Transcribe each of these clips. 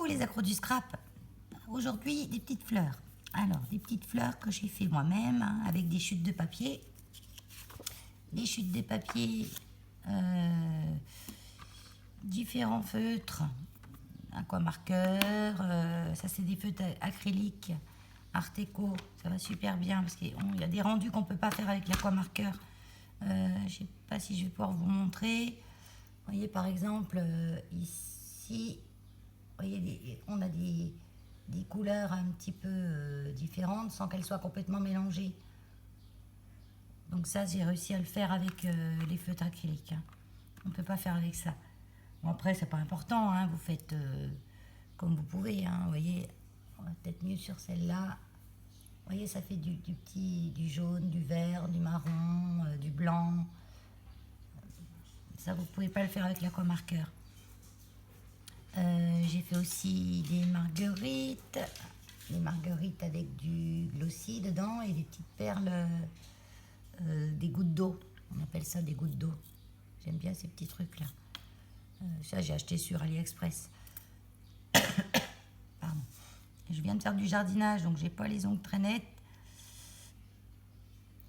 les accros du scrap. Aujourd'hui, des petites fleurs. Alors, des petites fleurs que j'ai fait moi-même hein, avec des chutes de papier. Les chutes de papier, différents feutres, aquamarqueur, ça c'est des feutres acryliques, Art Déco, ça va super bien parce qu'il y a des rendus qu'on ne peut pas faire avec l'aquamarqueur. Je ne sais pas si je vais pouvoir vous montrer. Vous voyez par exemple ici, vous voyez, on a des couleurs un petit peu différentes sans qu'elles soient complètement mélangées. Donc ça, j'ai réussi à le faire avec les feutres acryliques. Hein. On ne peut pas faire avec ça. Bon, après, c'est pas important. Hein. Vous faites comme vous pouvez. Hein. Vous voyez, on va peut-être mieux sur celle-là. Vous voyez, ça fait du petit, du jaune, du vert, du marron, du blanc. Ça, vous ne pouvez pas le faire avec l'aquamarqueur. J'ai fait aussi des marguerites. Des marguerites avec du glossy dedans et des petites perles, des gouttes d'eau. On appelle ça des gouttes d'eau. J'aime bien ces petits trucs-là. Ça, j'ai acheté sur AliExpress. Pardon. Je viens de faire du jardinage, donc j'ai pas les ongles très nets.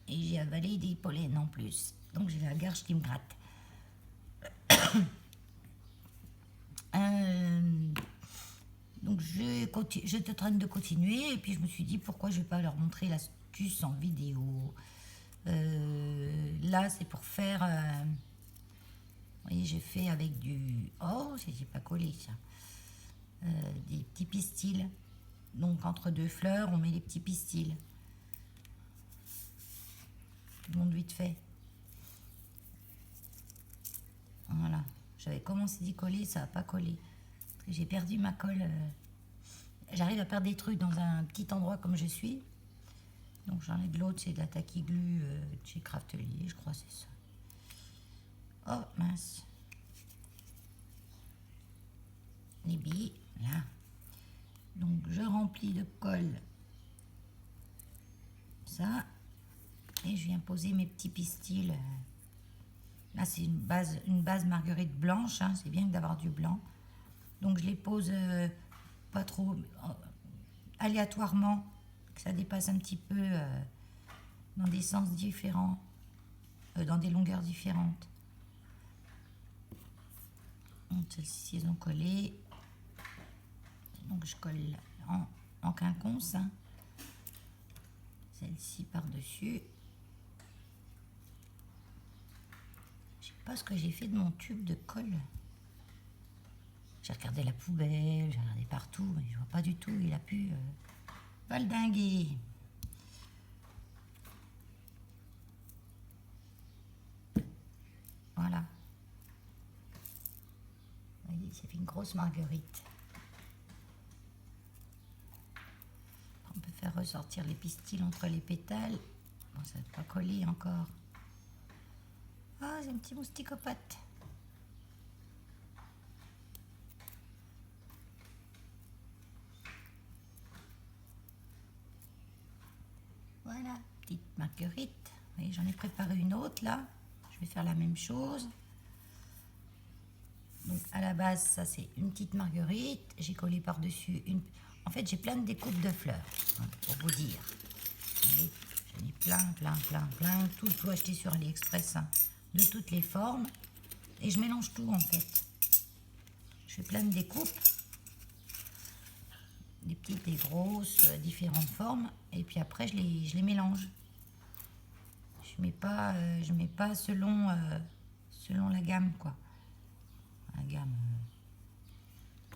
Et j'ai avalé des pollens en plus. Donc j'ai la gorge qui me gratte. Donc j'étais en train de continuer et puis je me suis dit pourquoi je vais pas leur montrer l'astuce en vidéo. Là c'est pour faire vous voyez j'ai fait avec du j'ai pas collé ça, des petits pistils. Donc entre deux fleurs on met les petits pistils. Je vous montre vite fait. Voilà, j'avais commencé d'y coller, ça n'a pas collé. J'ai perdu ma colle. J'arrive à perdre des trucs dans un petit endroit comme je suis. Donc j'en ai de l'autre, c'est de la Tacky Glue chez Craftelier, je crois c'est ça. Oh mince. Les billes, là. Donc je remplis de colle. Ça. Et je viens poser mes petits pistils. Là c'est une base marguerite blanche, hein, c'est bien d'avoir du blanc. Donc je les pose pas trop aléatoirement, que ça dépasse un petit peu dans des sens différents, dans des longueurs différentes. Donc celles-ci elles ont collé. Donc je colle en quinconce. Hein. Celle-ci par-dessus. Je sais pas ce que j'ai fait de mon tube de colle. J'ai regardé la poubelle, j'ai regardé partout, mais je vois pas du tout. Il a pu valdinguer. Voilà. Vous voyez, ça fait une grosse marguerite. On peut faire ressortir les pistils entre les pétales. Bon, ça n'a pas collé encore. Ah, c'est un petit mousticopathe. Voilà, petite marguerite. Vous voyez, j'en ai préparé une autre là. Je vais faire la même chose. Donc à la base, ça c'est une petite marguerite. J'ai collé par-dessus une... En fait, j'ai plein de découpes de fleurs, hein, pour vous dire. J'en ai plein. Tout acheté sur AliExpress, hein, de toutes les formes. Et je mélange tout en fait. Je fais plein de découpes. Des petites, des grosses, différentes formes. Et puis après, je les mélange. Je mets pas selon la gamme, quoi. La gamme.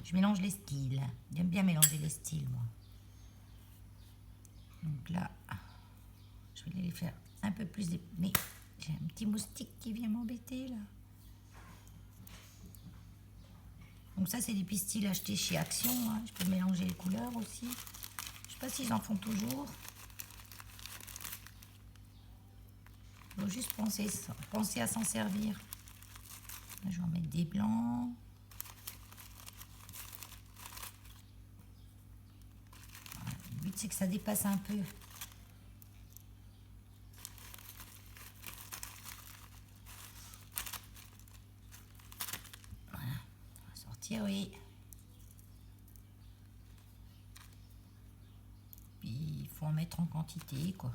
Je mélange les styles. J'aime bien mélanger les styles, moi. Donc là, je vais les faire un peu plus... Mais j'ai un petit moustique qui vient m'embêter, là. Donc ça, c'est des pistils achetés chez Action. Hein. Je peux mélanger les couleurs aussi. Je sais pas s'ils en font toujours. Il faut juste penser à s'en servir. Là, je vais en mettre des blancs. Voilà. Le but, c'est que ça dépasse un peu. Voilà. On va sortir, oui. faut en mettre en quantité, quoi.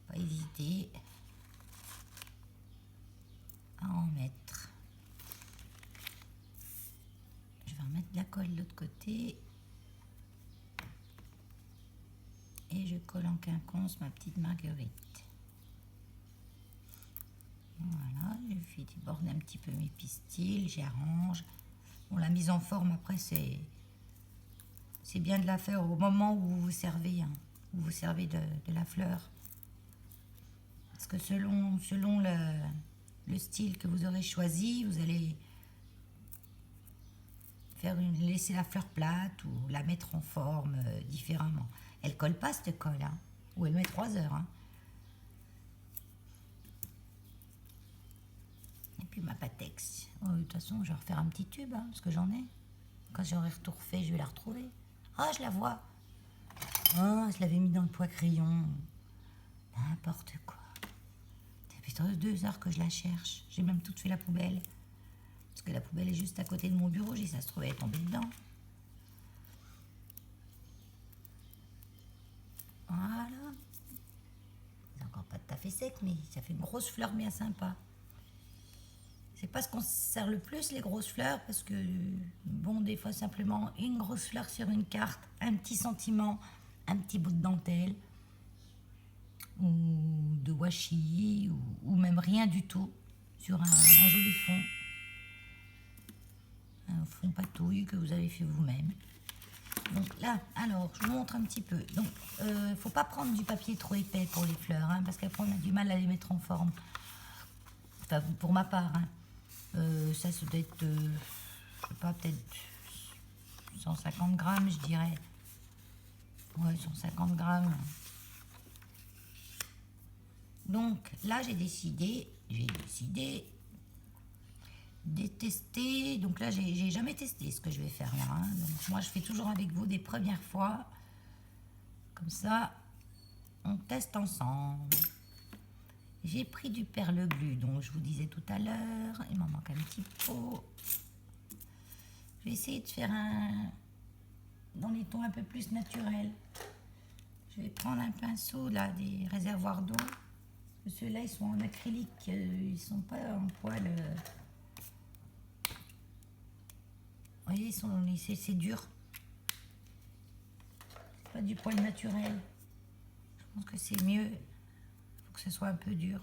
Pas hésiter à en mettre. Je vais remettre de la colle de l'autre côté. Et je colle en quinconce ma petite marguerite. Voilà, j'ai fait déborder un petit peu mes pistils, j'arrange. Bon, la mise en forme, après, c'est bien de la faire au moment où vous vous servez, hein, où vous servez de la fleur. Parce que selon le style que vous aurez choisi, vous allez laisser la fleur plate ou la mettre en forme différemment. Elle colle pas, cette colle, hein, ou elle met 3 heures. Hein. Et puis ma Patex. Oh, de toute façon, je vais refaire un petit tube, hein, parce que j'en ai. Quand j'aurai tout refait, je vais la retrouver. Ah, je la vois. Oh, je l'avais mis dans le poids-crayon. N'importe quoi. Ça fait 2 heures que je la cherche. J'ai même tout fait la poubelle. Parce que la poubelle est juste à côté de mon bureau. J'ai ça se trouvait tomber dedans. Voilà. C'est encore pas tout à fait sec, mais ça fait une grosse fleur bien sympa. C'est pas ce qu'on sert le plus, les grosses fleurs, parce que, bon, des fois, simplement une grosse fleur sur une carte, un petit sentiment, un petit bout de dentelle, ou de washi, ou même rien du tout, sur un joli fond. Un fond patouille que vous avez fait vous-même. Donc là, alors, je vous montre un petit peu. Donc, faut pas prendre du papier trop épais pour les fleurs, hein, parce qu'après, on a du mal à les mettre en forme. Enfin, pour ma part, hein. Ça doit être, je sais pas, peut-être 150 grammes, je dirais. Ouais, 150 grammes. Donc, là, j'ai décidé de tester. Donc là, j'ai jamais testé ce que je vais faire là. Hein. Donc, moi, je fais toujours avec vous des premières fois. Comme ça, on teste ensemble. J'ai pris du perle glu, donc je vous disais tout à l'heure. Il m'en manque un petit pot. Je vais essayer de faire dans les tons un peu plus naturels. Je vais prendre un pinceau là, des réservoirs d'eau. Ceux-là, ils sont en acrylique, ils sont pas en poil. Vous voyez, c'est dur. C'est pas du poil naturel. Je pense que c'est mieux. Que ce soit un peu dur.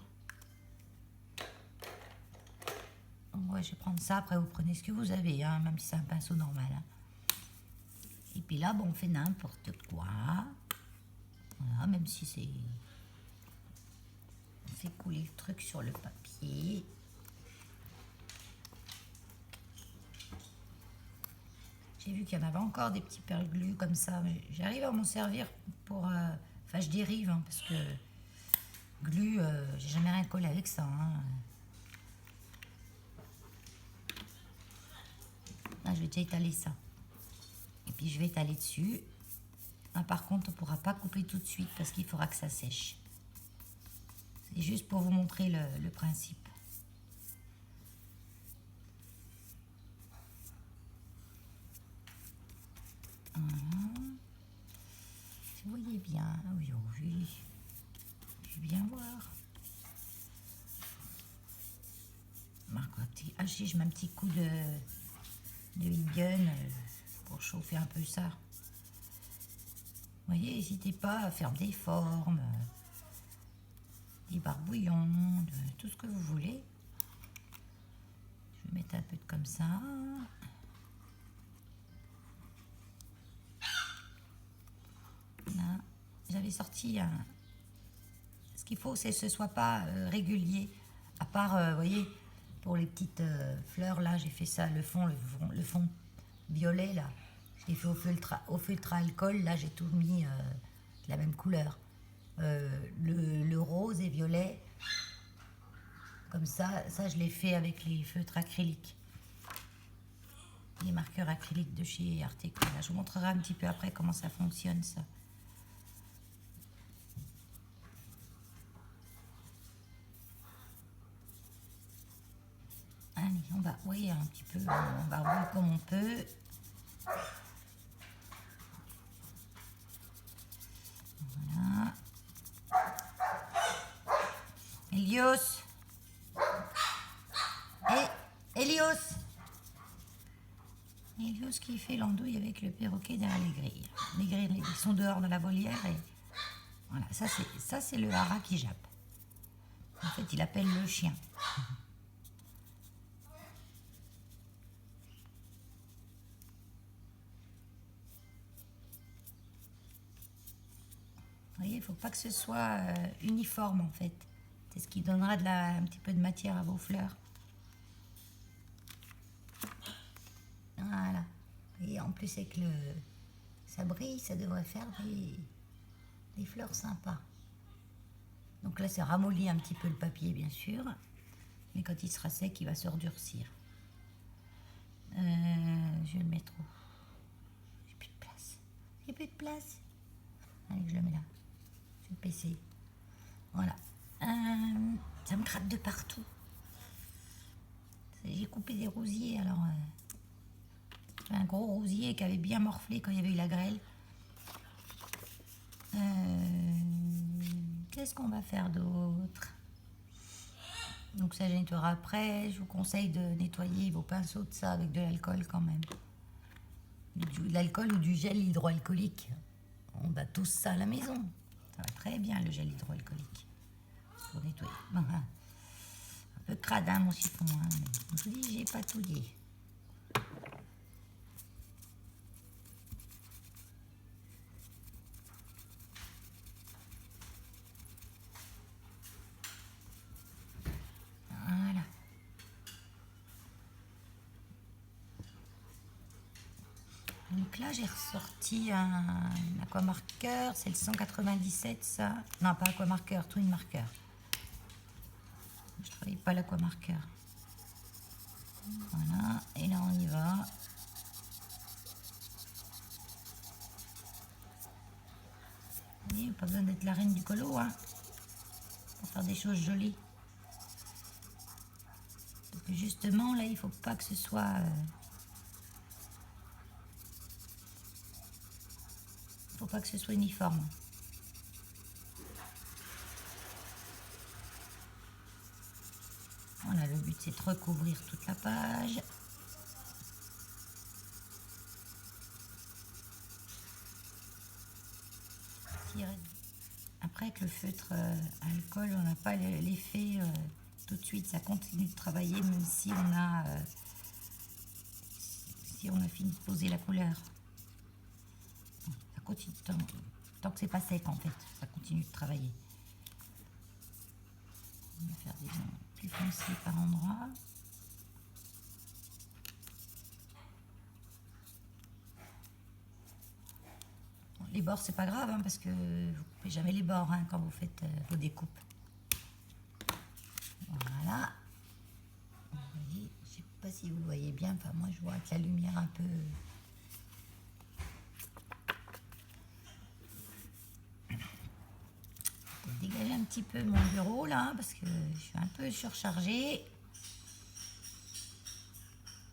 Ouais, je vais prendre ça. Après, vous prenez ce que vous avez, hein, même si c'est un pinceau normal. Hein. Et puis là, bon, on fait n'importe quoi. Voilà, même si c'est... On fait couler le truc sur le papier. J'ai vu qu'il y en avait encore des petits perles glu comme ça. Mais j'arrive à m'en servir pour... Enfin, je dérive, hein, parce que... Glu, j'ai jamais rien collé avec ça. Hein. Là, je vais déjà étaler ça. Et puis, je vais étaler dessus. Ah, par contre, on ne pourra pas couper tout de suite parce qu'il faudra que ça sèche. C'est juste pour vous montrer le principe. Si vous voyez bien, oui, oui. Je vais bien voir. Haché, je mets un petit coup de huile gun pour chauffer un peu ça. Vous voyez, n'hésitez pas à faire des formes, des barbouillons, tout ce que vous voulez. Je vais mettre un peu de comme ça. Là, j'avais sorti un... Ce qu'il faut, c'est que ce ne soit pas régulier. À part, vous voyez, pour les petites fleurs, là, j'ai fait ça, le fond violet, là. Je l'ai fait au feutre à alcool. Là, j'ai tout mis de la même couleur. Le rose et violet, comme ça, je l'ai fait avec les feutres acryliques. Les marqueurs acryliques de chez Art Déco. Là, je vous montrerai un petit peu après comment ça fonctionne, ça. Allez, on va, oui, un petit peu, on va rouler comme on peut. Helios. Hélios. Hélios qui fait l'andouille avec le perroquet derrière les grilles. Les grilles, ils sont dehors dans la volière et voilà, ça c'est le hara qui jappe. En fait, il appelle le chien. Vous voyez, il ne faut pas que ce soit uniforme en fait. C'est ce qui donnera un petit peu de matière à vos fleurs. Voilà. Et en plus avec ça brille, ça devrait faire des fleurs sympas. Donc là, ça ramollit un petit peu le papier, bien sûr. Mais quand il sera sec, il va se redurcir. Je vais le mettre où? J'ai plus de place. J'ai plus de place. Allez, je le mets là. Sur le PC. Voilà. Ça me gratte de partout. J'ai coupé des rosiers, alors... un gros rosier qui avait bien morflé quand il y avait eu la grêle. Qu'est-ce qu'on va faire d'autre? Donc ça, je nettoierai après. Je vous conseille de nettoyer vos pinceaux de ça avec de l'alcool quand même. De l'alcool ou du gel hydroalcoolique. On a tous ça à la maison. Ça va très bien, le gel hydroalcoolique. Pour nettoyer. Bon, hein. Un peu crade, hein, mon chiffon. Hein. Je vous dis, j'ai pas tout dit. Voilà. Donc là, j'ai ressorti un aquamarqueur. C'est le 197, ça. Non, pas aquamarqueur, twin marqueur. Je ne travaille pas l'aquamarqueur. Voilà, et là on y va. Vous voyez, pas besoin d'être la reine du colo, hein, pour faire des choses jolies. Parce que justement, là, il faut pas que ce soit... faut pas que ce soit uniforme. Voilà, le but c'est de recouvrir toute la page. Après, avec le feutre alcool, on n'a pas l'effet tout de suite. Ça continue de travailler même si on a fini de poser la couleur. Ça continue tant que c'est pas sec en fait. Ça continue de travailler. On va faire des noms plus foncés par endroits. Les bords, c'est pas grave, hein, parce que vous coupez jamais les bords hein, quand vous faites vos découpes. Voilà. Vous voyez, je sais pas si vous voyez bien, enfin moi je vois avec la lumière un peu... Je vais dégager un petit peu mon bureau là, parce que je suis un peu surchargée.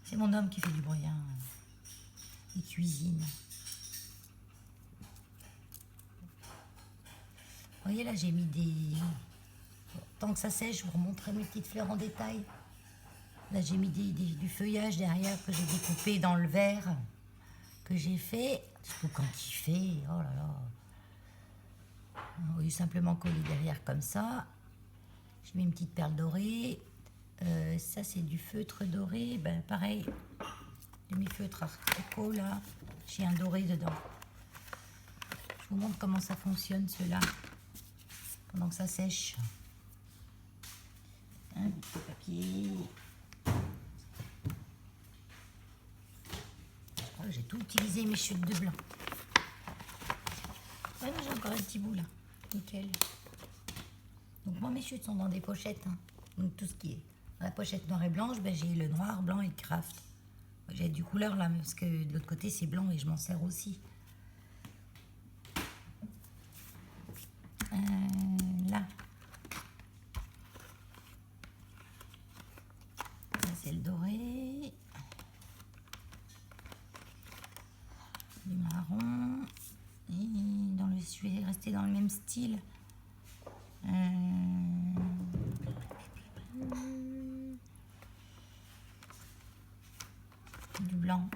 C'est mon homme qui fait du bruit, hein. Il cuisine. Vous voyez là, j'ai mis des... Tant que ça sèche, je vous remontrerai mes petites fleurs en détail. Là, j'ai mis du feuillage derrière que j'ai découpé dans le verre que j'ai fait. Surtout quand il fait, oh là là. On va simplement coller derrière comme ça. J'ai mis une petite perle dorée. Ça, c'est du feutre doré. Ben, pareil, demi-feutre Arteco, là. J'ai un doré dedans. Je vous montre comment ça fonctionne, ceux-là. Pendant que ça sèche. Un petit papier. Oh, j'ai tout utilisé mes chutes de blanc. Ouais, j'ai encore un petit bout là. Nickel. Donc moi mes chutes sont dans des pochettes. Hein. Donc tout ce qui est dans la pochette noire et blanche, ben, j'ai le noir, blanc et le craft. J'ai du couleur là, parce que de l'autre côté c'est blanc et je m'en sers aussi. Là. Ça c'est le doré. Du marron. Et je vais rester dans le même style. blanc.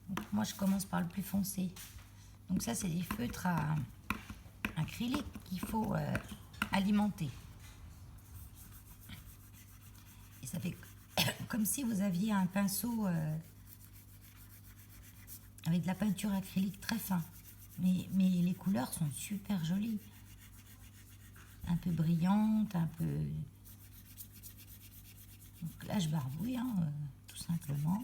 Donc, moi, je commence par le plus foncé. Donc ça, c'est des feutres à acrylique qu'il faut alimenter. Et ça fait comme si vous aviez un pinceau avec de la peinture acrylique très fin. Mais les couleurs sont super jolies. Un peu brillantes, un peu... Donc là, je barbouille, hein, tout simplement.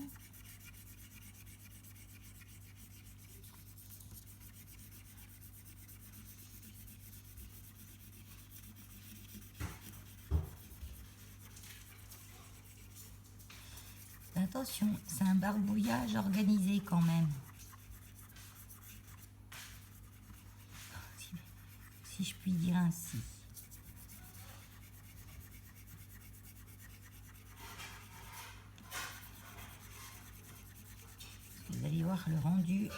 Attention, c'est un barbouillage organisé quand même. Si je puis dire ainsi. Vous allez voir le rendu.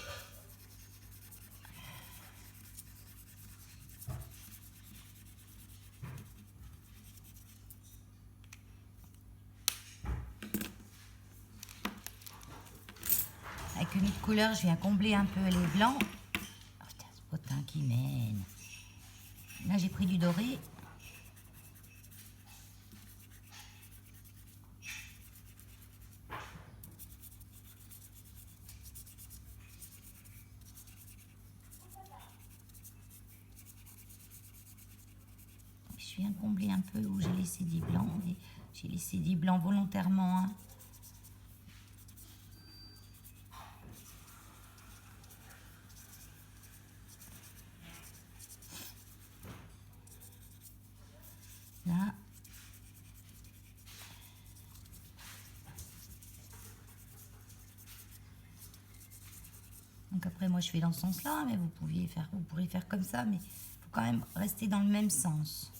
Avec une autre couleur, je viens combler un peu les blancs. Oh, putain, ce potin qui mène. Là, j'ai pris du doré. Je viens combler un peu où j'ai laissé des blancs. J'ai laissé des blancs volontairement. Hein. Là. Donc après, moi, je fais dans ce sens-là, mais vous pourrez faire comme ça, mais il faut quand même rester dans le même sens.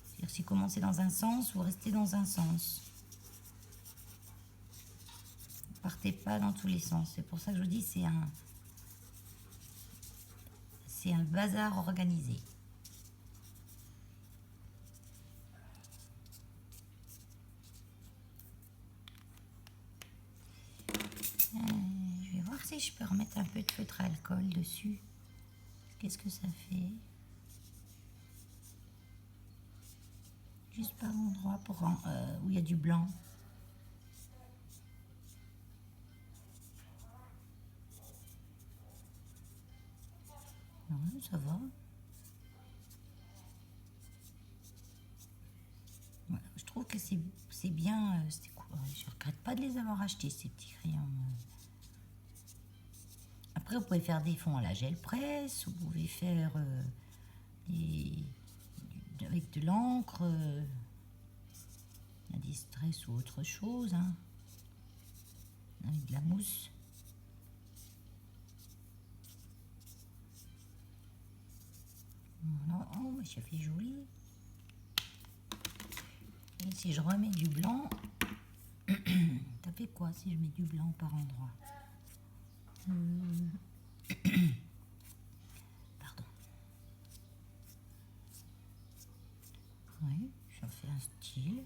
C'est-à-dire, si vous commencez dans un sens, vous restez dans un sens. Vous partez pas dans tous les sens. C'est pour ça que je vous dis, c'est un bazar organisé. Je vais voir si je peux remettre un peu de feutre à alcool dessus. Qu'est-ce que ça fait? Juste par endroit où il y a du blanc. Ouais, ça va. Ouais, je trouve que c'est bien. Je regrette pas de les avoir achetés, ces petits crayons. Après, vous pouvez faire des fonds à la gel presse, vous pouvez faire avec de l'encre, un distress ou autre chose, hein, avec de la mousse. Voilà. Oh, mais ça fait joli. Et si je remets du blanc, ça fait quoi si je mets du blanc par endroit? Pardon. Oui, j'en fais un style.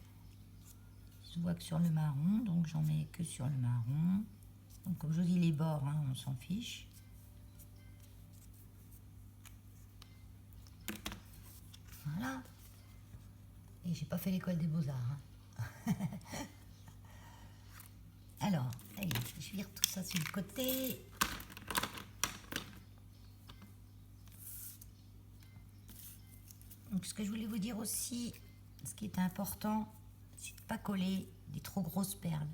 Je vois que sur le marron, donc j'en mets que sur le marron. Donc comme je vous dis, les bords, hein, on s'en fiche. Voilà. Et j'ai pas fait l'école des beaux-arts. Hein. Alors, allez, je vire tout ça sur le côté. Donc, ce que je voulais vous dire aussi, ce qui est important, c'est de ne pas coller des trop grosses perles.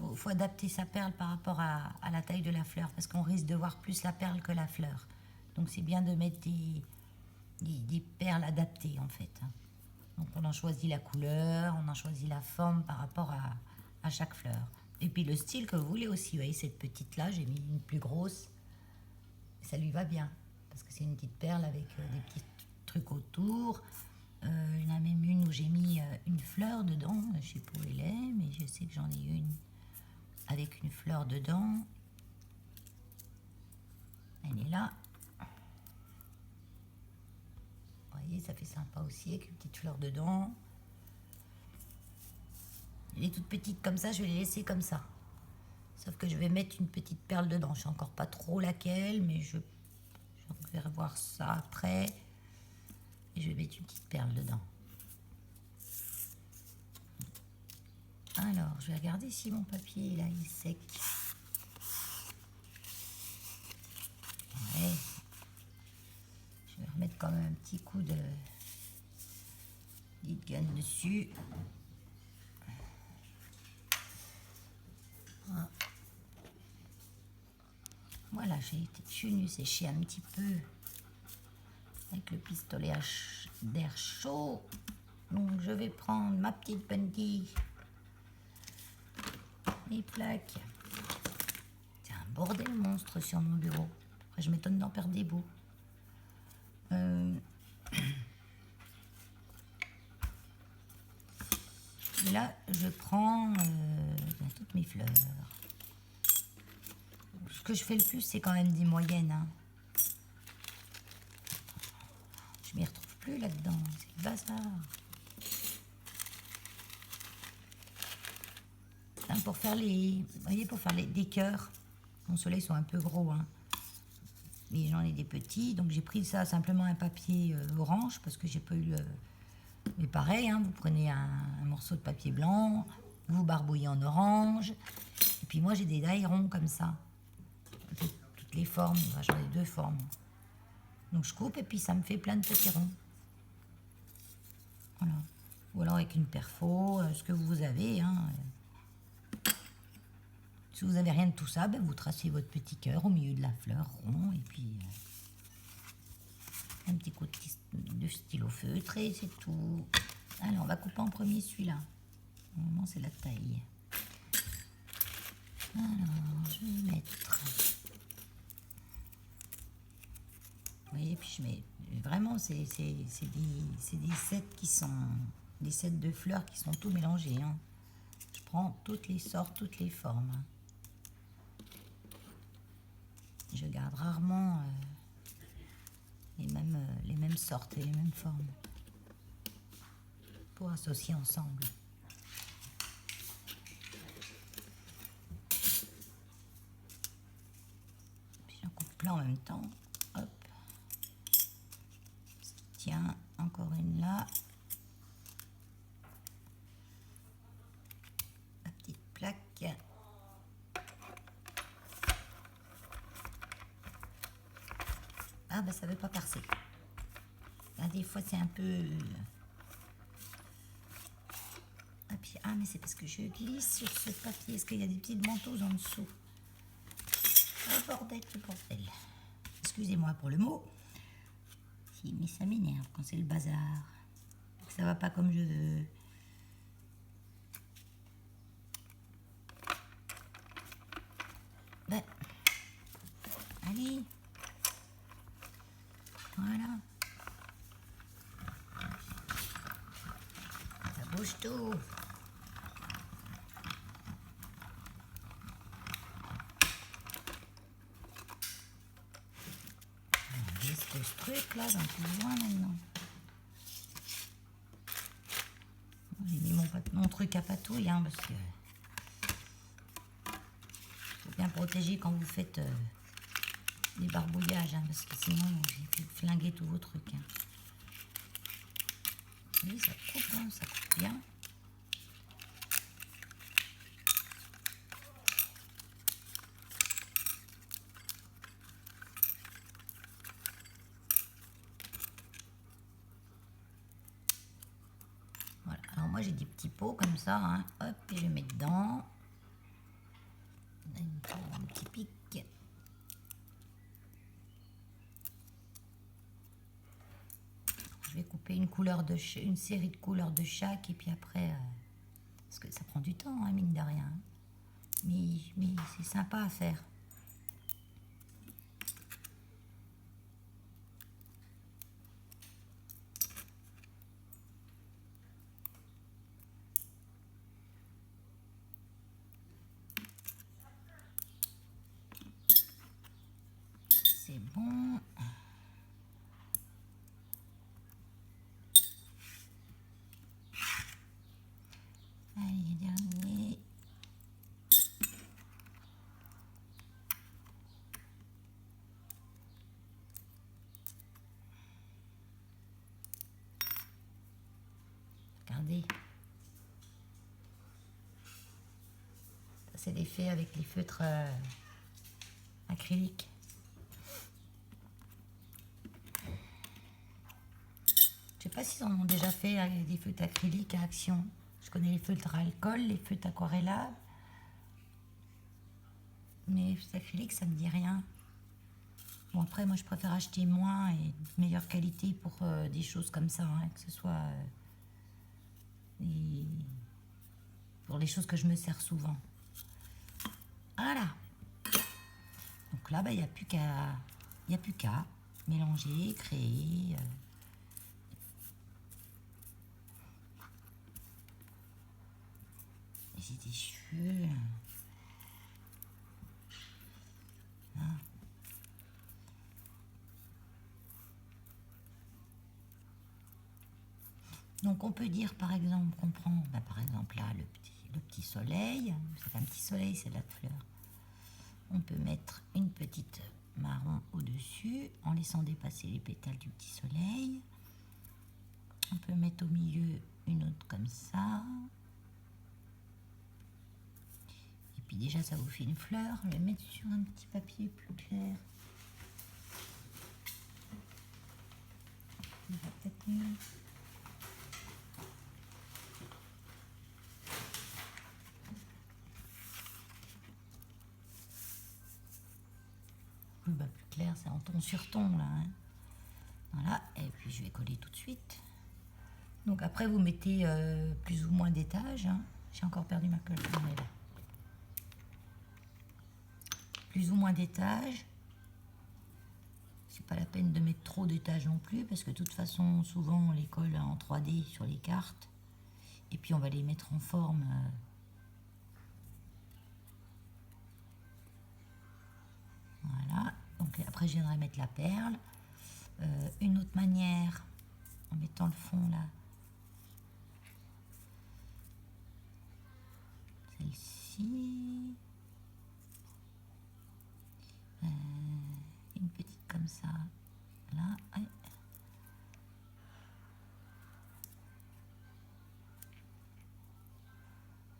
Il faut adapter sa perle par rapport à la taille de la fleur, parce qu'on risque de voir plus la perle que la fleur. Donc, c'est bien de mettre des perles adaptées, en fait. Donc, on en choisit la couleur, on en choisit la forme par rapport à chaque fleur. Et puis, le style que vous voulez aussi. Vous voyez, cette petite-là, j'ai mis une plus grosse. Ça lui va bien. Parce que c'est une petite perle avec des petits trucs autour. Il y en a même une où j'ai mis une fleur dedans. Je ne sais pas où elle est, mais je sais que j'en ai une avec une fleur dedans. Elle est là. voyez, ça fait sympa aussi avec une petite fleur dedans. Les toutes petites comme ça, je vais les laisser comme ça. Sauf que je vais mettre une petite perle dedans. Je sais encore pas trop laquelle, mais je vais revoir ça après. Et je vais mettre une petite perle dedans. Alors, je vais regarder si mon papier là il est sec. Ouais. Je vais remettre quand même un petit coup de gun dessus. Voilà, je suis venue sécher un petit peu avec le pistolet d'air chaud. Donc je vais prendre ma petite puntille, les plaques. C'est un bordel monstre sur mon bureau. Après, je m'étonne d'en perdre des bouts. Et là, je prends toutes mes fleurs. Ce que je fais le plus, c'est quand même des moyennes. Hein. Je m'y retrouve plus là-dedans. C'est le bazar. Hein, pour faire les, vous voyez, pour faire des cœurs. Bon, ceux-là, ils sont un peu gros. Hein. Mais j'en ai des petits. Donc, j'ai pris ça simplement un papier orange parce que j'ai pas eu le... Mais pareil, hein, vous prenez un morceau de papier blanc, vous barbouillez en orange. Et puis moi, j'ai des die ronds comme ça. Toutes les formes. Enfin, j'en ai 2 formes. Donc je coupe et puis ça me fait plein de petits ronds. Voilà. Ou alors avec une perfo, ce que vous avez. Hein. Si vous n'avez rien de tout ça, ben vous tracez votre petit cœur au milieu de la fleur rond. Et puis un petit coup de stylo feutre et c'est tout. Alors on va couper en premier celui-là. Normalement c'est la taille. Alors je vais mettre... Vous voyez, puis je mets... Vraiment, c'est des sets qui sont... Des sets de fleurs qui sont tout mélangés. Hein. Je prends toutes les sortes, toutes les formes. Je garde rarement les mêmes sortes et les mêmes formes. Pour associer ensemble. Puis j'en coupe plein en même temps. Hop. Tiens, encore une là. La petite plaque. Ah ben ça veut pas percer. Là, des fois c'est un peu... Ah, puis, ah mais c'est parce que je glisse sur ce papier. Est-ce qu'il y a des petites ventouses en dessous? Le bordel, le bordel. Excusez-moi pour le mot. Si, mais ça m'énerve quand c'est le bazar. Ça va pas comme je veux. Ben, allez. Voilà. Ça bouge tout. On risque ce truc là dans tout le loin maintenant. J'ai mis mon truc à patouille hein, parce que faut bien protéger quand vous faites des barbouillages hein, parce que sinon j'ai pu flinguer tous vos trucs. Hein. Oui, ça coupe, hein, ça coupe bien. Voilà, alors moi j'ai des petits pots comme ça, hein. Hop, et je mets dedans. Un petit pic. Je vais couper une série de couleurs de chaque et puis après, parce que ça prend du temps, hein, mine de rien. Mais c'est sympa à faire. C'est bon. Regardez. C'est l'effet avec les feutres acryliques. Je sais pas s'ils en ont déjà fait avec des feutres acryliques à action. Je connais les feutres à alcool, les feutres aquarellables. Mais les feutres acryliques, ça me dit rien. Bon, après, moi, je préfère acheter moins et de meilleure qualité pour des choses comme ça, hein, que ce soit pour les choses que je me sers souvent. Voilà. Donc là, il n'y a plus qu'à mélanger, créer. J'ai des cheveux. Là. Donc on peut dire par exemple qu'on prend, par exemple là, le petit soleil. C'est un petit soleil, c'est de la fleur. On peut mettre une petite marron au-dessus en laissant dépasser les pétales du petit soleil. On peut mettre au milieu une autre comme ça. Et puis déjà ça vous fait une fleur. Je vais mettre sur un petit papier plus clair. Il va peut-être mieux. Plus clair, c'est en ton sur ton là. Hein. Voilà, et puis je vais coller tout de suite. Donc après vous mettez plus ou moins d'étages. Hein. J'ai encore perdu ma colle. Plus ou moins d'étages. C'est pas la peine de mettre trop d'étages non plus parce que de toute façon souvent on les colle en 3D sur les cartes et puis on va les mettre en forme. Voilà. Donc après je viendrai mettre la perle. Une autre manière en mettant le fond là. Celle-ci. Une petite comme ça. Là. Ouais.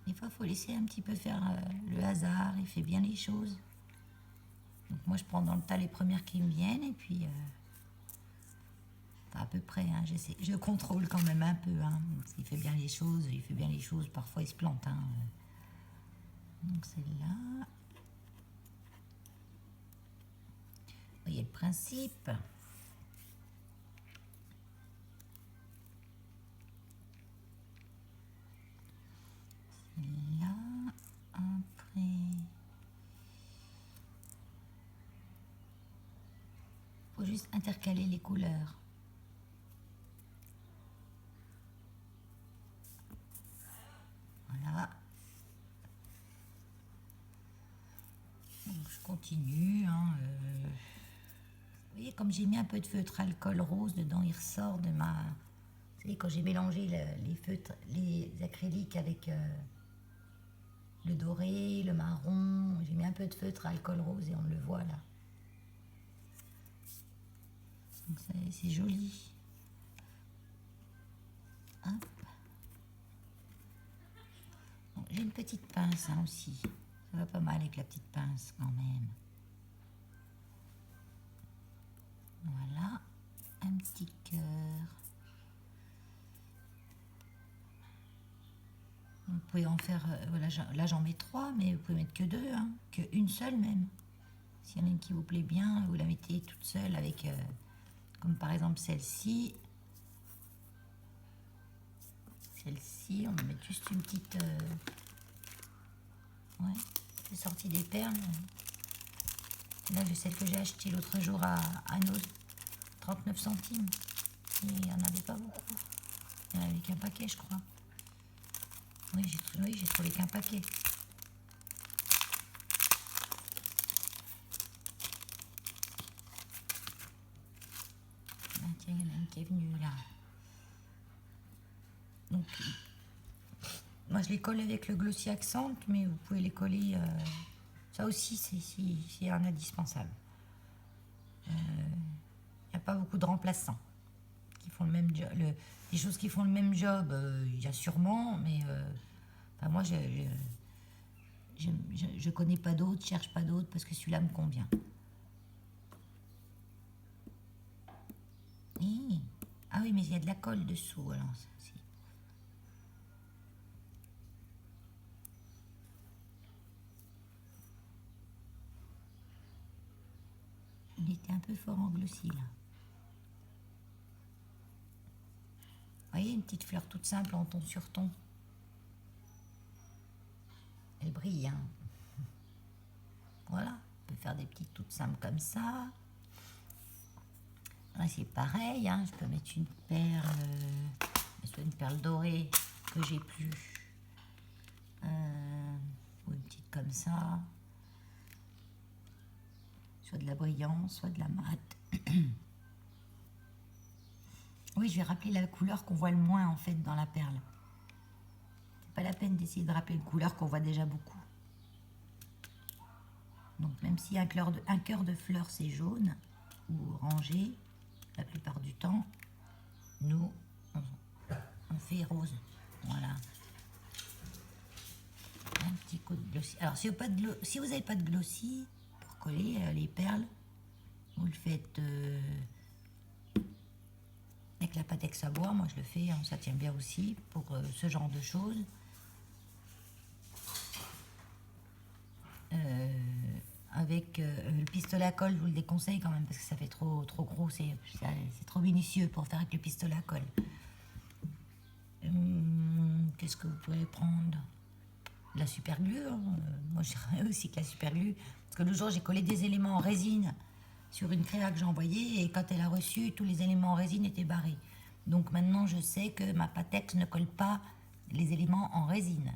Des fois, il faut laisser un petit peu faire le hasard. Il fait bien les choses. Donc moi, je prends dans le tas les premières qui me viennent et puis... à peu près, hein, je contrôle quand même un peu. Hein, il fait bien les choses, parfois il se plante. Hein. Donc celle-là. Vous voyez le principe. Celle-là, après. Il faut juste intercaler les couleurs. Voilà. Donc je continue. Hein, vous voyez, comme j'ai mis un peu de feutre alcool rose dedans, il ressort de ma... Vous savez, quand j'ai mélangé les feutres, les acryliques avec le doré, le marron, j'ai mis un peu de feutre alcool rose et on le voit là. Donc c'est joli. Hop. J'ai une petite pince hein, aussi. Ça va pas mal avec la petite pince quand même. Voilà. Un petit cœur. Vous pouvez en faire... voilà, là j'en mets 3, mais vous pouvez mettre que 2. Hein, que une seule même. S'il y en a une qui vous plaît bien, vous la mettez toute seule avec... comme par exemple celle-ci. Celle-ci, on va mettre juste une petite... ouais, c'est sorti des perles. Là, j'ai celle que j'ai achetée l'autre jour à nos 39 centimes. Et il n'y en avait pas beaucoup. Il n'y en avait qu'un paquet, je crois. Oui, j'ai trouvé qu'un paquet. Ah, tiens, il y en a une qui est venue là. Donc, moi je les colle avec le Glossy Accent, mais vous pouvez les coller. Ça aussi, c'est un indispensable. Il n'y a pas beaucoup de remplaçants. qui font le même job. Les choses qui font le même job, il y a sûrement, mais enfin, moi, je connais pas d'autres, je cherche pas d'autres parce que celui-là me convient. Hi. Ah oui, mais il y a de la colle dessous, alors ça, si. Il était un peu fort en glossy, là. Vous voyez, une petite fleur toute simple en ton sur ton. Elle brille, hein. Voilà, on peut faire des petites toutes simples comme ça. Là, c'est pareil, hein. Je peux mettre une perle, soit une perle dorée que j'ai plus. Ou une petite comme ça. Soit de la brillance, soit de la mat. Oui, je vais rappeler la couleur qu'on voit le moins en fait dans la perle. C'est pas la peine d'essayer de rappeler une couleur qu'on voit déjà beaucoup. Donc même si un cœur de fleur c'est jaune ou orangé, la plupart du temps, nous on fait rose. Voilà. Un petit coup de glossy. Alors si vous n'avez pas de glossy pour coller les perles, vous le faites avec la Patex à bois. Moi je le fais, hein, ça tient bien aussi pour ce genre de choses. Avec le pistolet à colle, je vous le déconseille quand même parce que ça fait trop gros, c'est trop minutieux pour faire avec le pistolet à colle. Qu'est-ce que vous pouvez prendre? La super glue, hein. Moi je dirais aussi que la super glue, parce que le jour j'ai collé des éléments en résine sur une créa que j'ai envoyée et quand elle a reçu, tous les éléments en résine étaient barrés. Donc maintenant je sais que ma Patex ne colle pas les éléments en résine.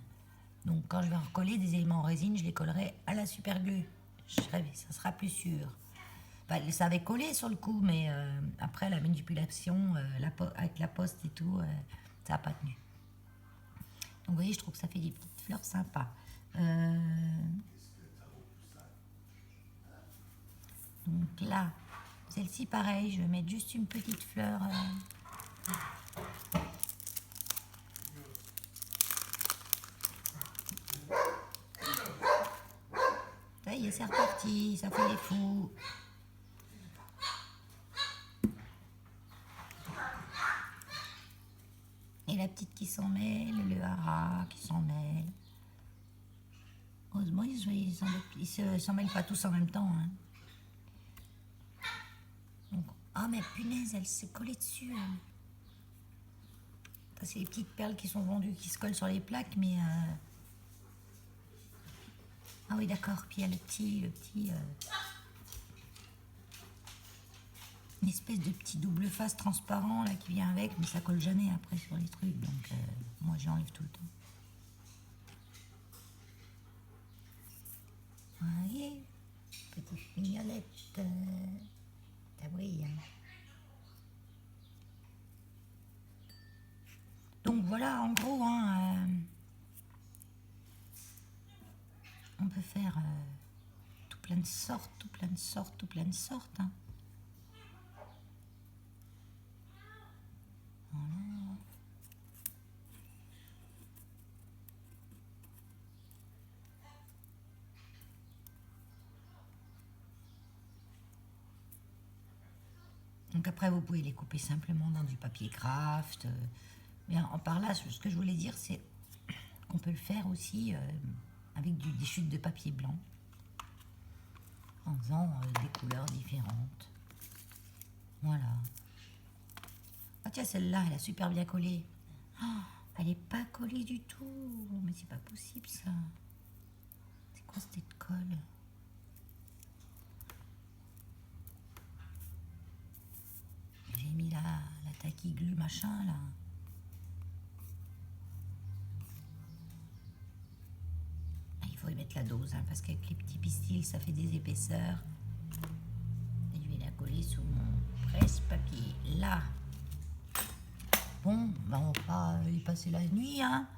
Donc quand je vais recoller des éléments en résine, je les collerai à la super glue. Ça sera plus sûr. Enfin, ça avait collé sur le coup, mais après la manipulation, avec la poste et tout, ça n'a pas tenu. Donc vous voyez, je trouve que ça fait des petites fleurs sympas. Donc là, celle-ci pareil, je vais mettre juste une petite fleur. Ça y est, c'est reparti, ça fait les fous. Et la petite qui s'en mêle, le hara qui s'en mêle. Heureusement, ils s'en mêlent pas tous en même temps. Hein. Donc, ah mais punaise, elle s'est collée dessus. Hein. C'est les petites perles qui sont vendues, qui se collent sur les plaques, mais... Ah oui, d'accord. Puis il y a le petit une espèce de petit double face transparent là qui vient avec, mais ça colle jamais après sur les trucs, donc moi j'enlève tout le temps. Vous voyez, petite mignonnette, ça brille. Hein. Donc voilà, en gros, hein, on peut faire tout plein de sortes, tout plein de sortes, tout plein de sortes. Hein. Voilà. Donc après, vous pouvez les couper simplement dans du papier craft. Mais par là, ce que je voulais dire, c'est qu'on peut le faire aussi avec des chutes de papier blanc, en faisant des couleurs différentes. Voilà. Ah tiens, celle-là, elle a super bien collé. Oh, elle n'est pas collée du tout. Mais c'est pas possible, ça. C'est quoi cette colle? J'ai mis la tacky glue machin, là. Il faut y mettre la dose, hein, parce qu'avec les petits pistils, ça fait des épaisseurs. Et je vais la coller sous mon presse-papier. Là. Bon, ben on va pas y passer la nuit, hein.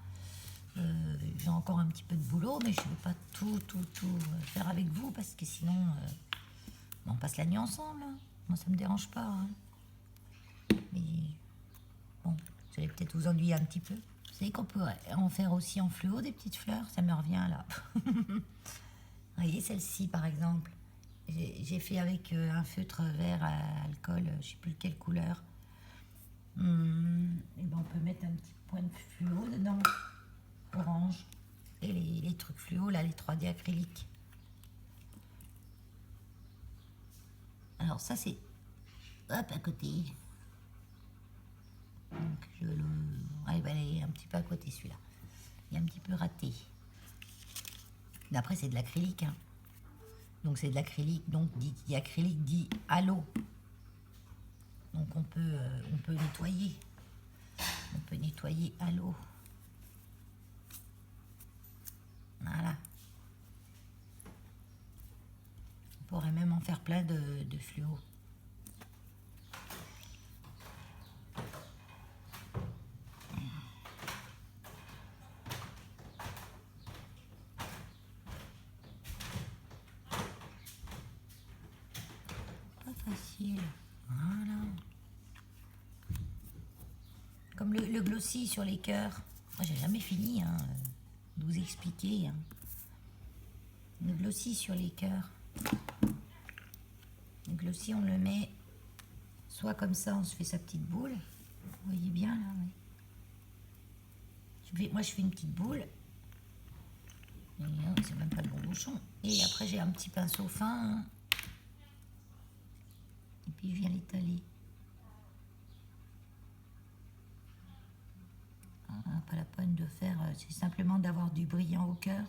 J'ai encore un petit peu de boulot, mais je ne vais pas tout faire avec vous, parce que sinon, on passe la nuit ensemble. Hein. Moi, ça me dérange pas. Hein. Mais Vous allez peut-être vous ennuyer un petit peu. Vous savez qu'on peut en faire aussi en fluo des petites fleurs. Ça me revient là. Vous voyez celle-ci par exemple. J'ai fait avec un feutre vert à alcool, je ne sais plus quelle couleur. Et ben on peut mettre un petit point de fluo dedans, orange. Et les trucs fluo, là, les 3D acryliques. Alors ça c'est, hop, à côté. Donc je le... il va aller un petit peu à côté celui-là. Il est un petit peu raté. Mais après c'est de l'acrylique. Hein. Donc c'est de l'acrylique, donc dit acrylique dit à l'eau. Donc on peut nettoyer. On peut nettoyer à l'eau. Voilà. On pourrait même en faire plein de fluo. Pas facile. Voilà. Comme le glossy sur les cœurs. Moi j'ai jamais fini de vous expliquer. Le glossy sur les cœurs. Le glossy on le met soit comme ça, on se fait sa petite boule. Vous voyez bien là, oui. Moi je fais une petite boule. C'est même pas le bon bouchon. Et après j'ai un petit pinceau fin. Et puis je viens l'étaler. Pas la peine de faire, c'est simplement d'avoir du brillant au cœur.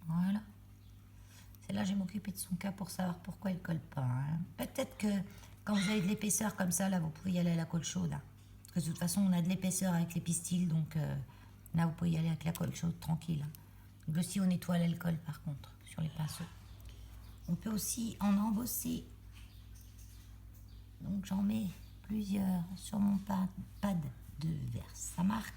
Voilà. Celle-là, je vais m'occuper de son cas pour savoir pourquoi elle colle pas. Hein. Peut-être que quand vous avez de l'épaisseur comme ça, là, vous pouvez y aller à la colle chaude. Hein. Parce que de toute façon, on a de l'épaisseur avec les pistils, donc là, vous pouvez y aller avec la colle chaude tranquille. Hein. Glossy, on nettoie l'alcool par contre, sur les pinceaux. On peut aussi en embosser. Donc j'en mets plusieurs sur mon pad de Versamark.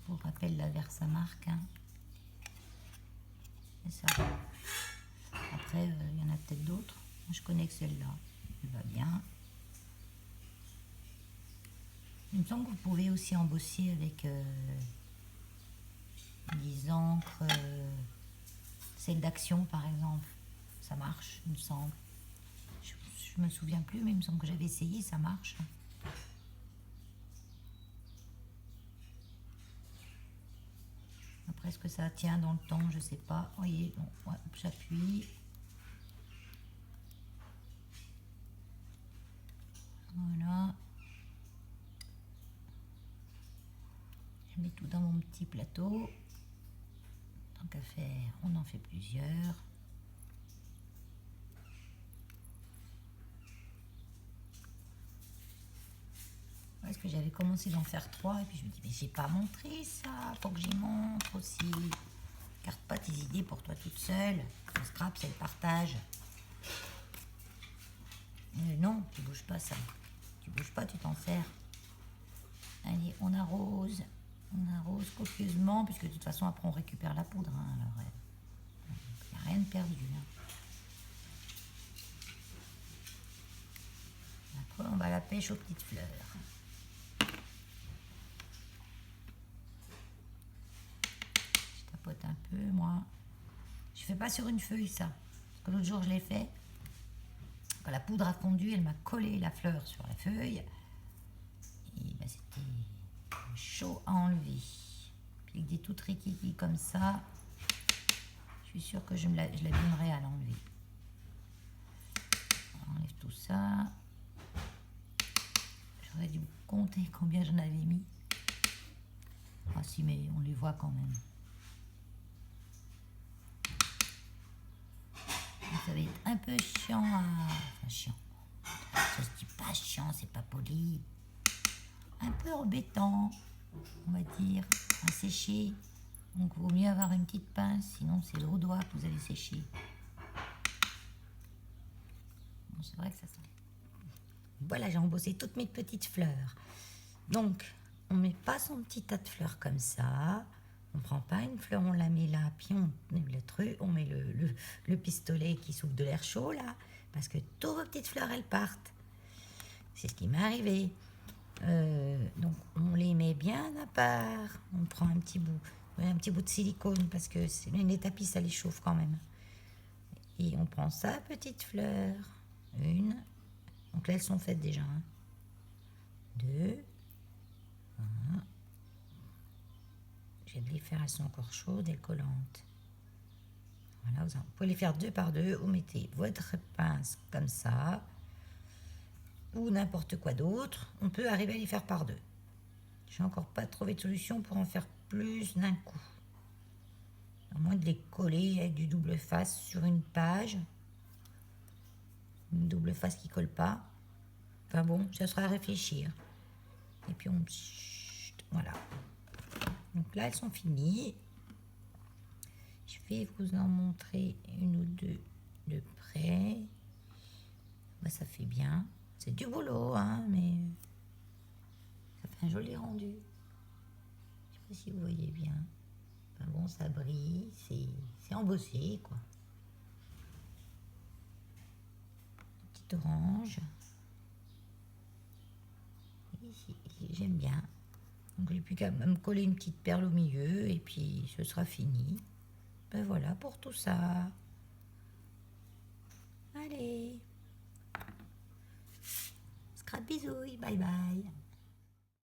Pour rappel, la Versamark. Hein. C'est ça. Après, il y en a peut-être d'autres. Je connais que celle-là. Elle va bien. Il me semble que vous pouvez aussi embosser avec des encres, celle d'Action par exemple. Ça marche, il me semble. Je me souviens plus, mais il me semble que j'avais essayé, ça marche. Après, est-ce que ça tient dans le temps? Je sais pas. Vous voyez, bon, ouais, j'appuie. Voilà. Je mets tout dans mon petit plateau. Tant qu'à faire, on en fait plusieurs. Parce que j'avais commencé d'en faire 3 et puis je me dis mais j'ai pas montré ça, faut que j'y montre aussi. Garde pas tes idées pour toi toute seule. Le scrap c'est le partage. Non, tu bouges pas ça. Tu bouges pas, tu t'en sers. Allez, on arrose copieusement puisque de toute façon après on récupère la poudre. Hein, alors il n'y a rien de perdu. Hein. Après on va à la pêche aux petites fleurs. Un peu, moi. Je fais pas sur une feuille ça. Parce que l'autre jour je l'ai fait. Quand la poudre a fondu, elle m'a collé la fleur sur la feuille. Et ben, c'était chaud à enlever. Puis avec des toutes rikiki comme ça, je suis sûre que je l'abîmerai à l'enlever. On enlève tout ça. J'aurais dû compter combien j'en avais mis. Ah si, mais on les voit quand même. Ça va être un peu chiant à... Enfin, chiant. Ça se dit pas chiant, c'est pas poli. Un peu embêtant, on va dire, à sécher. Donc, il vaut mieux avoir une petite pince, sinon c'est au doigt que vous allez sécher. Bon, c'est vrai que ça sent. Voilà, j'ai embossé toutes mes petites fleurs. Donc, on met pas son petit tas de fleurs comme ça. On prend pas une fleur, on la met là, puis on met le truc, on met le pistolet qui souffle de l'air chaud là, parce que toutes vos petites fleurs elles partent. C'est ce qui m'est arrivé. Donc on les met bien à part. On prend un petit bout de silicone parce que les tapis ça les chauffe quand même. Et on prend sa petite fleur, une. Donc là elles sont faites déjà. Hein. Deux. Voilà. Je vais les faire, elles sont encore chaudes et collantes. Voilà, vous pouvez les faire 2 par 2. Vous mettez votre pince comme ça. Ou n'importe quoi d'autre. On peut arriver à les faire par 2. J'ai encore pas trouvé de solution pour en faire plus d'un coup. À moins de les coller avec du double face sur une page. Une double face qui colle pas. Enfin bon, ça sera à réfléchir. Et puis on... Voilà. Donc là, elles sont finies. Je vais vous en montrer une ou deux de près. Bah, ça fait bien. C'est du boulot, hein, mais ça fait un joli rendu. Je sais pas si vous voyez bien. Enfin bon, ça brille, c'est embossé, quoi. Une petite orange. Ici, j'aime bien. Donc j'ai plus qu'à me coller une petite perle au milieu et puis ce sera fini. Ben voilà pour tout ça. Allez. Scrap bisouille, bye bye.